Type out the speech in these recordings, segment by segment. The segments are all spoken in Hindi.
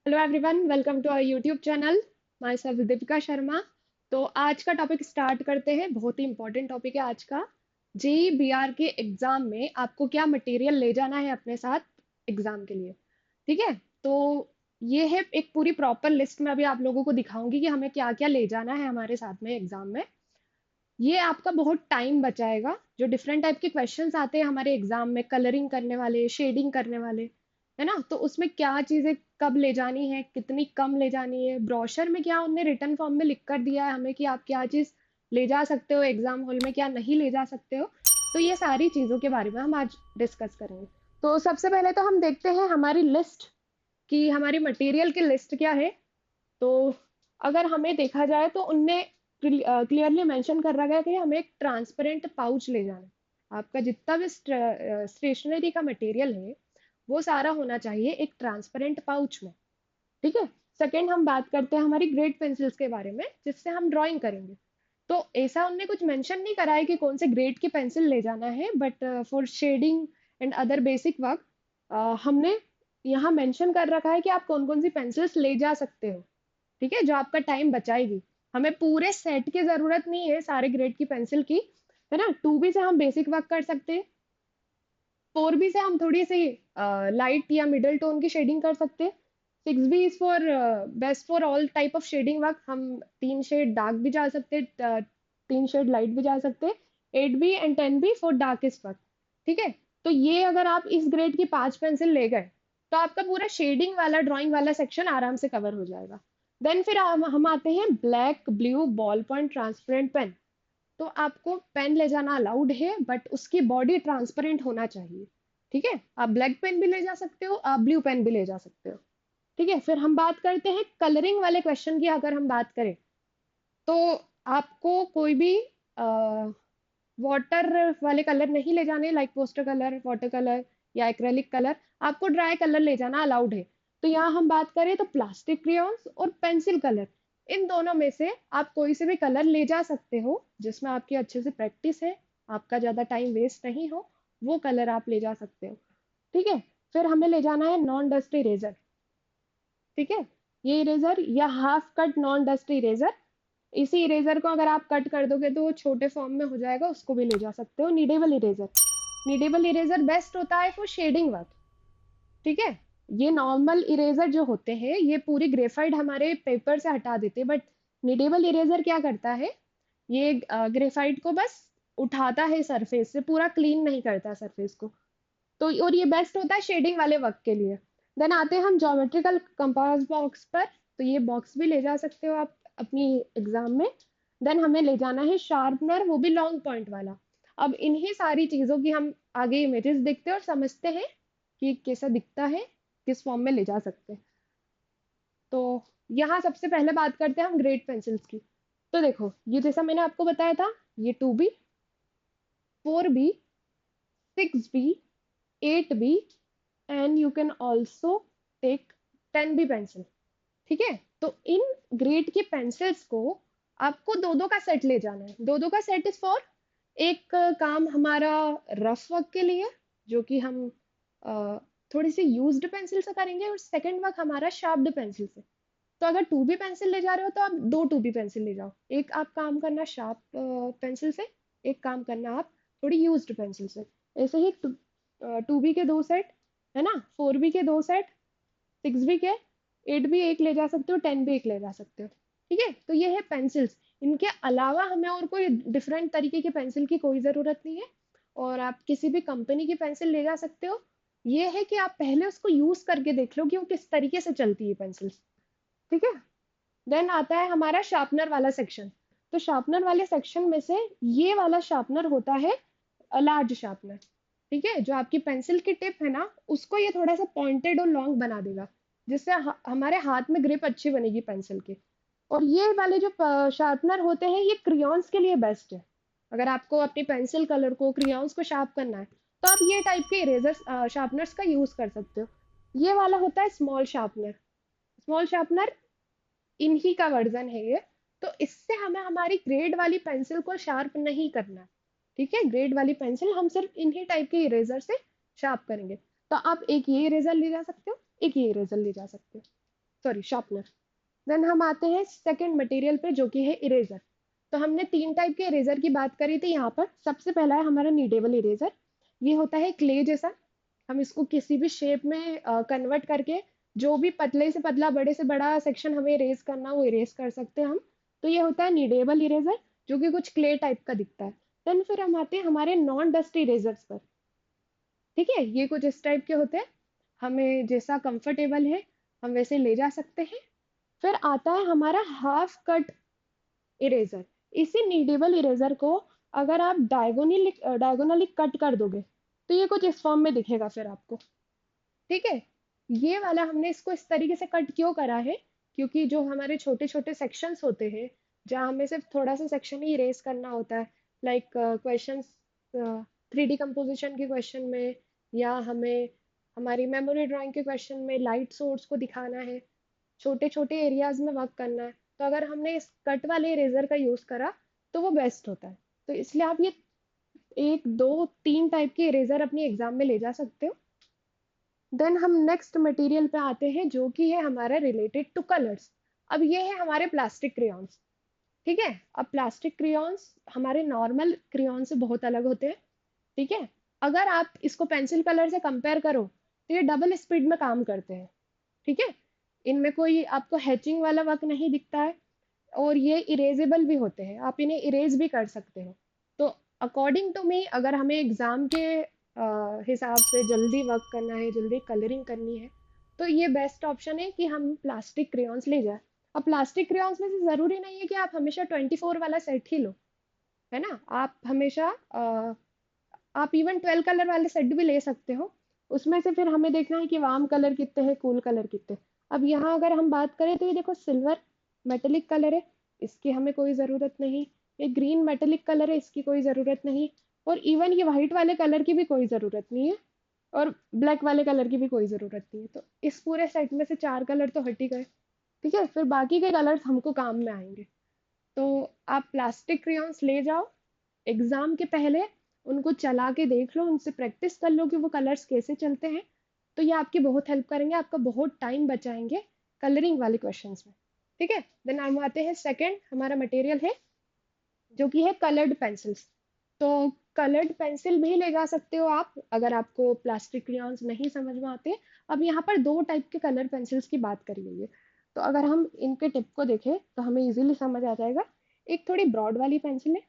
Hello everyone, welcome to our YouTube channel. Myself Deepika Sharma. तो आज का टॉपिक स्टार्ट करते हैं। बहुत ही इंपॉर्टेंट टॉपिक है आज का। जेई बीआर के एग्जाम में आपको क्या मटेरियल ले जाना है अपने साथ एग्जाम के लिए। ठीक है। तो ये है एक पूरी प्रॉपर लिस्ट। में अभी आप लोगों को दिखाऊंगी कि हमें क्या क्या ले जाना है हमारे साथ में एग्जाम में। ये आपका बहुत टाइम बचाएगा। जो डिफरेंट टाइप के क्वेश्चंस आते हैं हमारे एग्जाम में, कलरिंग करने वाले, शेडिंग करने वाले, है ना, तो उसमें क्या चीजें कब ले जानी है, कितनी कम ले जानी है, ब्रोशर में क्या उनने रिटर्न फॉर्म में लिख कर दिया है हमें कि आप क्या चीज ले जा सकते हो एग्जाम हॉल में, क्या नहीं ले जा सकते हो। तो ये सारी चीजों के बारे में हम आज डिस्कस करेंगे। तो सबसे पहले तो हम देखते हैं हमारी लिस्ट कि हमारी मटेरियल की लिस्ट क्या है। तो अगर हमें देखा जाए तो उनने क्लियरली मेंशन कर रखा है कि हमें एक ट्रांसपेरेंट पाउच ले जाना है। आपका जितना भी स्टेशनरी का मटेरियल है वो सारा होना चाहिए एक ट्रांसपेरेंट पाउच में। ठीक है। सेकंड, हम बात करते हैं हमारी ग्रेड पेंसिल्स के बारे में जिससे हम ड्राइंग करेंगे। तो ऐसा उनने कुछ मेंशन नहीं करा है कि कौन से ग्रेड की पेंसिल ले जाना है, but for shading and other basic work हमने यहाँ मेंशन कर रखा है कि आप कौन कौन सी पेंसिल्स ले जा सकते हो। ठीक है, जो आपका टाइम बचाएगी। हमें पूरे सेट की जरूरत नहीं है सारे ग्रेड की पेंसिल की, है ना। 2B से हम बेसिक वर्क कर सकते हैं। 4B से हम थोड़ी सी लाइट या मिडल टोन की शेडिंग कर सकते हैं। 6B is for best for all type of shading work. हम 3 शेड डार्क भी जा सकते हैं, 3 शेड लाइट भी जा सकते हैं। 8B and 10B for darkest work. ठीक है। तो ये अगर आप इस ग्रेड की 5 पेंसिल ले गए तो आपका पूरा शेडिंग वाला, ड्राइंग वाला सेक्शन आराम से कवर हो जाएगा। देन फिर हम आते हैं black, blue, ball point, transparent pen. तो आपको पेन ले जाना अलाउड है, बट उसकी बॉडी ट्रांसपेरेंट होना चाहिए। ठीक है। आप ब्लैक पेन भी ले जा सकते हो, आप ब्लू पेन भी ले जा सकते हो। ठीक है। फिर हम बात करते हैं कलरिंग वाले क्वेश्चन की। अगर हम बात करें तो आपको कोई भी वाटर वाले कलर नहीं ले जाने, like poster colour, water colour या एक्रेलिक कलर। आपको ड्राई कलर ले जाना अलाउड है। तो यहाँ हम बात करें तो प्लास्टिक क्रेयॉन्स और पेंसिल कलर, इन दोनों में से आप कोई से भी कलर ले जा सकते हो जिसमें आपकी अच्छे से प्रैक्टिस है, आपका ज्यादा टाइम वेस्ट नहीं हो, वो कलर आप ले जा सकते हो। ठीक है। फिर हमें ले जाना है नॉन डस्ट इरेजर। ठीक है। ये इरेजर या half cut non dust eraser, इसी इरेजर को अगर आप कट कर दोगे तो वो छोटे फॉर्म में हो जाएगा, उसको भी ले जा सकते हो। Needable eraser, needable eraser best होता है फॉर शेडिंग वर्क। ठीक है। ये नॉर्मल इरेजर जो होते हैं ये पूरी ग्रेफाइट हमारे पेपर से हटा देते हैं, बट नीडेबल इरेजर क्या करता है, ये ग्रेफाइट को बस उठाता है सरफेस से, पूरा क्लीन नहीं करता सरफेस को। तो और ये बेस्ट होता है शेडिंग वाले वर्क के लिए। देन आते हैं हम ज्योमेट्रिकल कंपास बॉक्स पर। तो ये बॉक्स भी ले जा सकते हो आप अपनी एग्जाम में। देन हमें ले जाना है शार्पनर, वो भी लॉन्ग पॉइंट वाला। अब इन्हीं सारी चीजों की हम आगे इमेजेस देखते हैं और समझते हैं कि कैसा दिखता है, किस फॉर्म में ले जा सकते हैं। तो यहाँ सबसे पहले बात करते हैं हम ग्रेड पेंसिल्स की। तो देखो, ये जैसा मैंने आपको बताया था, ये 2B, 4B, 6B, 8B and you can also take 10B pencil. ठीक है। तो इन ग्रेड की पेंसिल्स को आपको दो दो का सेट ले जाना है। दो दो का सेट इज फॉर, एक काम हमारा रफ वर्क के लिए जो कि हम अ, थोड़ी सी यूज्ड पेंसिल से करेंगे, और सेकंड वर्क हमारा शार्प्ड पेंसिल से। तो अगर 2B पेंसिल ले जा रहे हो तो आप दो 2B पेंसिल ले जाओ। एक आप काम करना शार्प पेंसिल से, एक काम करना आप थोड़ी यूज्ड पेंसिल से। ऐसे ही 2B के 2 सेट, है ना, 4B के 2 सेट, 6B के, 8B एक ले जा सकते हो, 10B एक ले जा सकते हो। ठीक है। तो ये है पेंसिल्स। इनके अलावा हमें और कोई डिफरेंट तरीके की पेंसिल की कोई ज़रूरत नहीं है। और आप किसी भी कंपनी की पेंसिल ले जा सकते हो। ये है कि आप पहले उसको यूज करके देख लो कि वो किस तरीके से चलती है पेंसिल। ठीक है। देन आता है हमारा शार्पनर वाला सेक्शन। तो शार्पनर वाले सेक्शन में से ये वाला शार्पनर होता है लार्ज शार्पनर। ठीक है। जो आपकी पेंसिल की टिप है ना, उसको ये थोड़ा सा पॉइंटेड और लॉन्ग बना देगा, जिससे हमारे हाथ में ग्रिप अच्छी बनेगी पेंसिल की। और ये वाले जो शार्पनर होते हैं ये क्रियॉन्स के लिए बेस्ट है। अगर आपको अपनी पेंसिल कलर को, क्रियॉन्स को शार्प करना है तो आप ये टाइप के इरेजर शार्पनर्स का यूज कर सकते हो। ये वाला होता है स्मॉल शार्पनर। स्मॉल शार्पनर इन्हीं का वर्जन है ये। तो इससे हमें हमारी ग्रेड वाली पेंसिल को शार्प नहीं करना है। ठीक है। ग्रेड वाली पेंसिल हम सिर्फ इन्हीं टाइप के इरेजर से शार्प करेंगे। तो आप एक ये इरेजर ले जा सकते हो, एक ये इरेजर ले जा सकते हो। Sorry sharpener. देन हम आते हैं सेकंड मटेरियल पे जो कि है इरेजर। तो हमने 3 टाइप के इरेजर की बात करी थी यहाँ पर। सबसे पहला है हमारा नीडेबल इरेजर। ये होता है क्ले जैसा, हम इसको किसी भी शेप में कन्वर्ट करके जो भी पतले से पतला बड़े से बड़ा सेक्शन हमें इरेज करना वो इरेज कर सकते हैं हम। तो ये होता है नीडेबल इरेजर जो कि कुछ क्ले टाइप का दिखता है। देन फिर हम आते हैं हमारे नॉन डस्ट इरेजर्स पर। ठीक है, ये कुछ इस टाइप के होते हैं, हमें जैसा कंफर्टेबल है हम वैसे ले जा सकते हैं। फिर आता है हमारा हाफ कट इरेजर। इसी नीडेबल इरेजर को अगर आप डायगोनली कट कर दोगे तो ये कुछ इस फॉर्म में दिखेगा फिर आपको। ठीक है, ये वाला हमने इसको इस तरीके से कट क्यों करा है, क्योंकि जो हमारे छोटे छोटे सेक्शंस होते हैं जहाँ हमें सिर्फ थोड़ा सा सेक्शन ही इरेज करना होता है, लाइक क्वेश्चंस 3D कंपोजिशन के क्वेश्चन में, या हमें हमारी मेमोरी ड्राइंग के क्वेश्चन में लाइट सोर्स को दिखाना है, छोटे छोटे एरियाज में वर्क करना है, तो अगर हमने इस कट वाले इरेजर का यूज करा तो वो बेस्ट होता है। तो इसलिए आप ये 1 2 3 टाइप के इरेजर अपनी एग्जाम में ले जा सकते हो। देन हम नेक्स्ट मटेरियल पे आते हैं जो कि है हमारा रिलेटेड टू कलर्स। अब ये है हमारे प्लास्टिक क्रेयॉन्स। ठीक है, अब प्लास्टिक क्रेयॉन्स हमारे नॉर्मल क्रेयॉन से बहुत अलग होते हैं। ठीक है, अगर आप इसको पेंसिल कलर से कंपेयर करो तो ये डबल स्पीड में काम करते हैं। ठीक है, इनमें कोई आपको हैचिंग वाला वर्क नहीं दिखता है, और ये इरेजेबल भी होते हैं, आप इन्हें इरेज भी कर सकते हो। तो अकॉर्डिंग टू मी अगर हमें एग्जाम के हिसाब से जल्दी वर्क करना है, जल्दी कलरिंग करनी है, तो ये बेस्ट ऑप्शन है कि हम प्लास्टिक क्रेयॉन्स ले जाए। अब प्लास्टिक क्रेयॉन्स में से ज़रूरी नहीं है कि आप हमेशा 24 वाला सेट ही लो, है ना। आप हमेशा आप इवन 12 कलर वाले सेट भी ले सकते हो। उसमें से फिर हमें देखना है कि वार्म कलर कितने हैं, कूल कलर कितने। अब यहाँ अगर हम बात करें तो ये देखो सिल्वर मेटेलिक कलर है, इसकी हमें कोई ज़रूरत नहीं। ये ग्रीन मेटेलिक कलर है, इसकी कोई ज़रूरत नहीं। और इवन ये वाइट वाले कलर की भी कोई ज़रूरत नहीं है, और ब्लैक वाले कलर की भी कोई ज़रूरत नहीं है। तो इस पूरे सेट में से 4 कलर तो हट ही गए। ठीक है, फिर बाकी के कलर्स हमको काम में आएंगे। तो आप प्लास्टिक क्रेयॉन्स ले जाओ, एग्जाम के पहले उनको चला के देख लो, उनसे प्रैक्टिस कर लो कि वो कलर्स कैसे चलते हैं। तो ये आपकी बहुत हेल्प करेंगे, आपका बहुत टाइम बचाएंगे कलरिंग वाले क्वेश्चंस में। ठीक है, देन हम आते हैं सेकंड हमारा मटेरियल है जो कि है कलर्ड पेंसिल्स। तो कलर्ड पेंसिल भी ले जा सकते हो आप अगर आपको प्लास्टिक क्रेयॉन्स नहीं समझ में आते। अब यहाँ पर 2 टाइप के कलर पेंसिल्स की बात करी गई है, तो अगर हम इनके टिप को देखें तो हमें इजीली समझ आ जाएगा। एक थोड़ी ब्रॉड वाली पेंसिल है,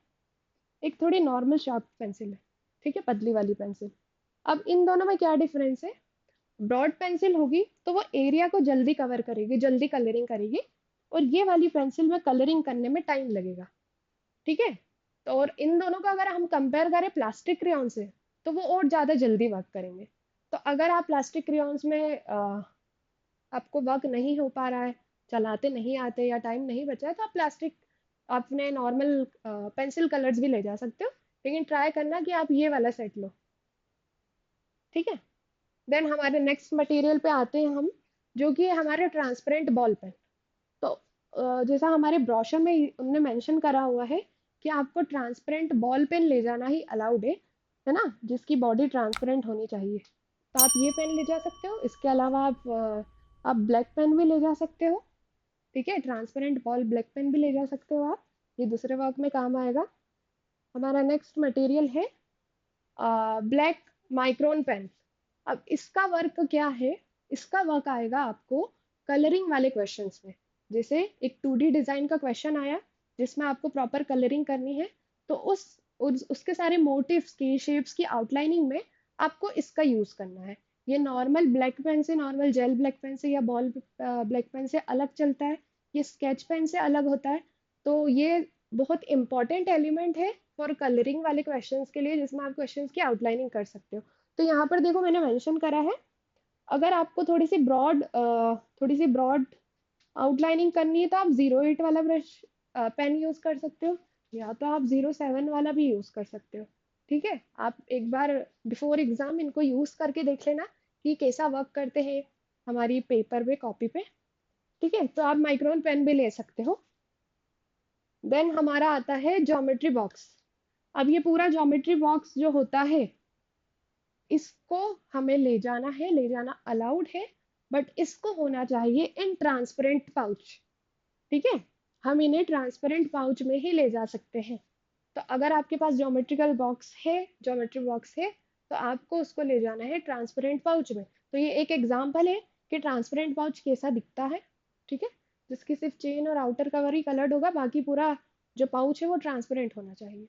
एक थोड़ी नॉर्मल शार्प पेंसिल है। ठीक है, पतली वाली पेंसिल। अब इन दोनों में क्या डिफरेंस है, ब्रॉड पेंसिल होगी तो वो एरिया को जल्दी कवर करेगी, जल्दी कलरिंग करेगी, और ये वाली पेंसिल में कलरिंग करने में टाइम लगेगा। ठीक है, तो और इन दोनों का अगर हम कंपेयर करें प्लास्टिक क्रेयॉन से तो वो और ज़्यादा जल्दी वर्क करेंगे। तो अगर आप प्लास्टिक क्रेयॉन्स में आपको वर्क नहीं हो पा रहा है, चलाते नहीं आते या टाइम नहीं बचा है, तो आप प्लास्टिक अपने नॉर्मल पेंसिल कलर्स भी ले जा सकते हो, लेकिन ट्राई करना कि आप ये वाला सेट लो। ठीक है, देन हमारे नेक्स्ट मटेरियल पे आते हैं हम, जो कि है हमारे ट्रांसपेरेंट बॉल पेन। तो जैसा हमारे ब्रोशर में उनने मेंशन करा हुआ है कि आपको ट्रांसपेरेंट बॉल पेन ले जाना ही अलाउड है ना, जिसकी बॉडी ट्रांसपेरेंट होनी चाहिए। तो आप ये पेन ले जा सकते हो, इसके अलावा आप ब्लैक पेन भी ले जा सकते हो। ठीक है, ट्रांसपेरेंट बॉल ब्लैक पेन भी ले जा सकते हो आप, ये दूसरे वर्क में काम आएगा। हमारा नेक्स्ट मटेरियल है ब्लैक माइक्रोन पेन। अब इसका वर्क क्या है, इसका वर्क आएगा आपको कलरिंग वाले क्वेश्चंस में। जैसे एक 2D डिजाइन का क्वेश्चन आया जिसमें आपको प्रॉपर कलरिंग करनी है, तो उसके सारे मोटिव्स की शेप्स की आउटलाइनिंग में आपको इसका यूज करना है। ये नॉर्मल ब्लैक पेन से, नॉर्मल जेल ब्लैक पेन से या बॉल ब्लैक पेन से अलग चलता है, ये स्केच पेन से अलग होता है। तो ये बहुत इंपॉर्टेंट एलिमेंट है फॉर कलरिंग वाले क्वेश्चंस के लिए, जिसमें आप क्वेश्चंस की आउटलाइनिंग कर सकते हो। तो यहाँ पर देखो मैंने मेंशन करा है, अगर आपको थोड़ी सी ब्रॉड आउटलाइनिंग करनी है तो आप 08 वाला ब्रश पेन यूज कर सकते हो, या तो आप 07 वाला भी यूज कर सकते हो। ठीक है, आप एक बार बिफोर एग्जाम इनको यूज करके देख लेना कि कैसा वर्क करते हैं हमारी पेपर पे, कॉपी पे। ठीक है, तो आप माइक्रोन पेन भी ले सकते हो। देन हमारा आता है ज्योमेट्री बॉक्स। अब ये पूरा ज्योमेट्री बॉक्स जो होता है इसको हमें ले जाना है, ले जाना अलाउड है, बट इसको होना चाहिए इन ट्रांसपेरेंट पाउच। ठीक है, हम इन्हें ट्रांसपेरेंट पाउच में ही ले जा सकते हैं। तो अगर आपके पास ज्योमेट्री बॉक्स है, तो आपको उसको ले जाना है ट्रांसपेरेंट पाउच में। तो ये एक एग्जाम्पल है कि ट्रांसपेरेंट पाउच कैसा दिखता है। ठीक है, जिसकी सिर्फ चेन और आउटर कवर ही कलर्ड होगा, बाकी पूरा जो पाउच है वो ट्रांसपेरेंट होना चाहिए।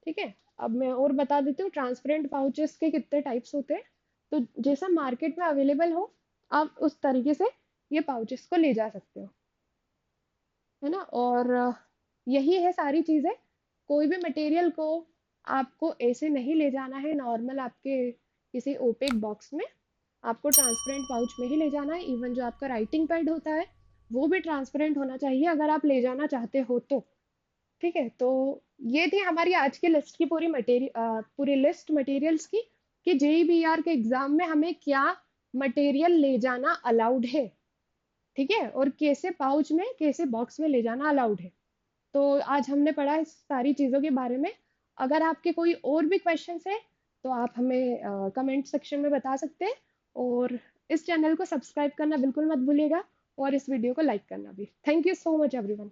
ठीक है, अब मैं और बता देती हूँ ट्रांसपेरेंट पाउचेस के कितने टाइप्स होते हैं। तो जैसा मार्केट में अवेलेबल हो, आप उस तरीके से ये पाउचेस को ले जा सकते हो, है ना। और यही है सारी चीजें। कोई भी मटेरियल को आपको ऐसे नहीं ले जाना है नॉर्मल आपके किसी ओपेक बॉक्स में, आपको ट्रांसपेरेंट पाउच में ही ले जाना है। इवन जो आपका राइटिंग पैड होता है वो भी ट्रांसपेरेंट होना चाहिए अगर आप ले जाना चाहते हो तो। ठीक है, तो ये थी हमारी आज की लिस्ट की पूरी लिस्ट मटेरियल्स की, कि जेईबीआर के एग्जाम में हमें क्या मटेरियल ले जाना अलाउड है। ठीक है, और कैसे पाउच में कैसे बॉक्स में ले जाना अलाउड है। तो आज हमने पढ़ा इस सारी चीज़ों के बारे में। अगर आपके कोई और भी क्वेश्चंस है तो आप हमें कमेंट सेक्शन में बता सकते हैं। और इस चैनल को सब्सक्राइब करना बिल्कुल मत भूलिएगा, और इस वीडियो को लाइक करना भी। Thank you so much everyone.